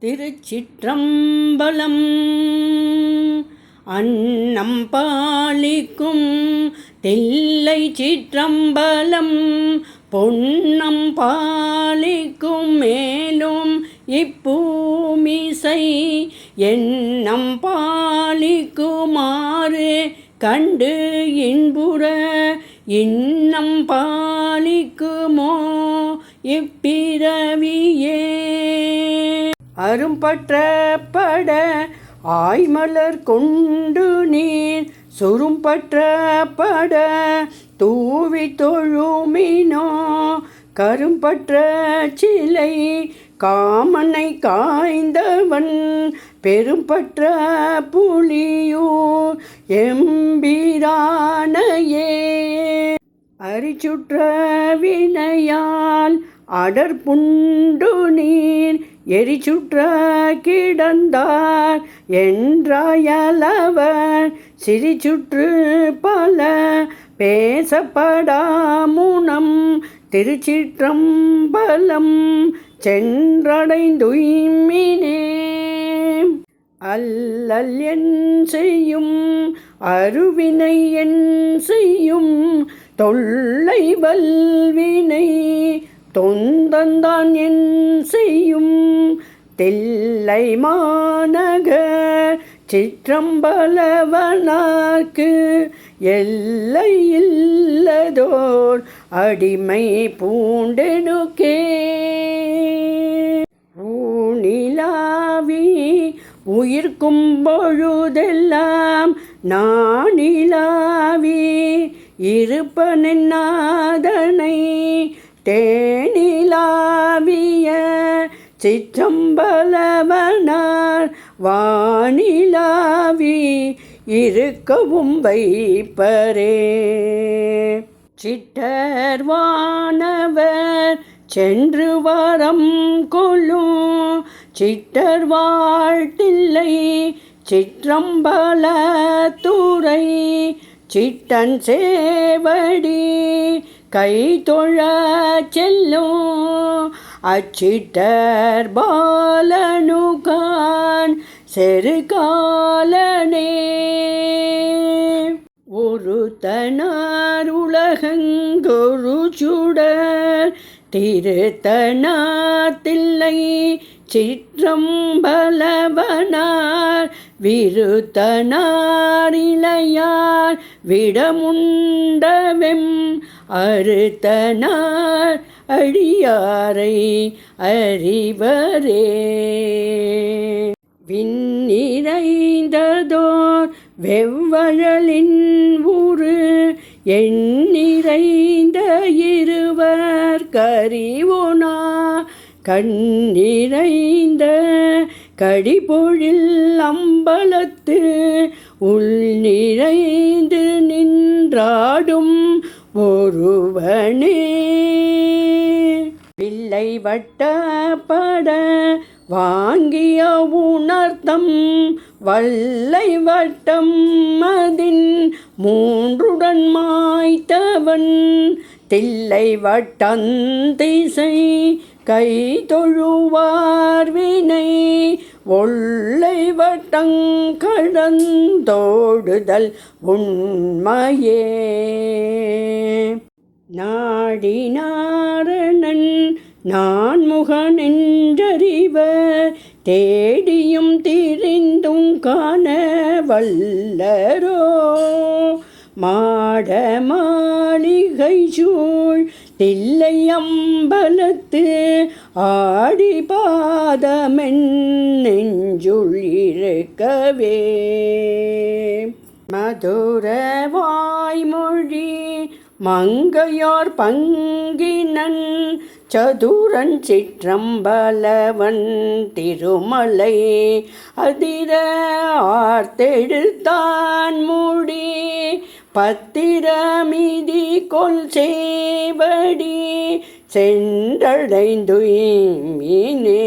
திருச்சிற்றம்பலம். அன்னம் பாலிக்கும் தில்லை சிற்றம்பலம், பொன்னம் பாலிக்கும் மேலும் இப்பூமிசை, எண்ணம் பாலிக்குமாறு கண்டு இன்புற, இன்னம் பாலிக்குமோ இப்பிறவியே. அரும்பற்றப்பட ஆய்மலர் கொண்டு நீர், சுரும்பற்றப்பட தூவி தொழுமினோ, கரும்பற்ற சிலை காமனை காய்ந்தவன், பெரும்பற்ற புலியூர் எம்பிரானையே. அரிச்சுற்ற வினையால் அடர்புண்டு நீர், எரிச்சுற்ற கிடந்தார் என்றாயலவர், சிரிச்சுற்று பல பேசப்படாமுனம், திருச்சிற்றம்பலம் சென்றடைந்துய்மினே. அல்லல் என் செய்யும் அருவினை என் செய்யும், தொல்லை வல்வினை தொந்தந்தான் என் செய்யும், தில்லை மாநகர் சிற்றம்பலவனார்க்கு எல்லை இல்லதோர் அடிமை பூண்டெனுக்கே. ஊனிலாவி உயிர்க்கும் பொழுதெல்லாம் நானிலாவி இருப்பனென்னாதனை, தேனிலாவிய சிற்றம்பலவனார் வானிலாவி இருக்கவும் வைப்பரே. சிட்டர் வானவர் சென்று வாரம் கொள்ளும், சிட்டர் வாழ்த்தில்லை சிற்றம்பலத்துறை, சிட்டன் சேவடி கை தொழ செல்லும், அச்சிட்டர் பாலனுகான் செருகாலனே. ஒரு தனார் உலகங்கொரு சுடர், திருத்தனார் தில்லை சிற்றம்பலவனார், விருத்தனார் இளையார் விடமுண்டவெம், அறுத்தனார் அடியாரை அறிவரே. விண்ணிறைந்ததோர் வெவ்வழலின் ஊறு, எண்ணிறைந்த இருவர் கறிவோனா, கண்ணிறைந்த கடிபொழில் அம்பலத்து, உள் நிறைந்து நின்றாடும் ஒருவனே. வில்லை வட்டப்பட வாங்கிய உணர்த்தம், வல்லை வட்டம் அதின் மூன்றுடன் மாய்த்தவன், தில்லை வட்டந்திசை கை தொழுவார் வினை, ஒல்லை வட்டங்கடந்தோடுதல் உண்மையே. நாடினாரணன் நான்முகனென்றறிவர், தேடியும் திரிந்தும் காண வல்லரோ, மாட மாளிகை சூழ் தில்லை அம்பலத்து, ஆடி பாதமென் நெஞ்சுள் இருக்கவே. மதுர வாய்மொழி மங்கையோர் பங்கினன், சதுரன் சிற்றம்பலவன் திருமலை அதிர ஆர்த்தெடுத்தான் மூடி, பத்திரமிதி கொல் சேவடி சென்றடைந்துய்மினே.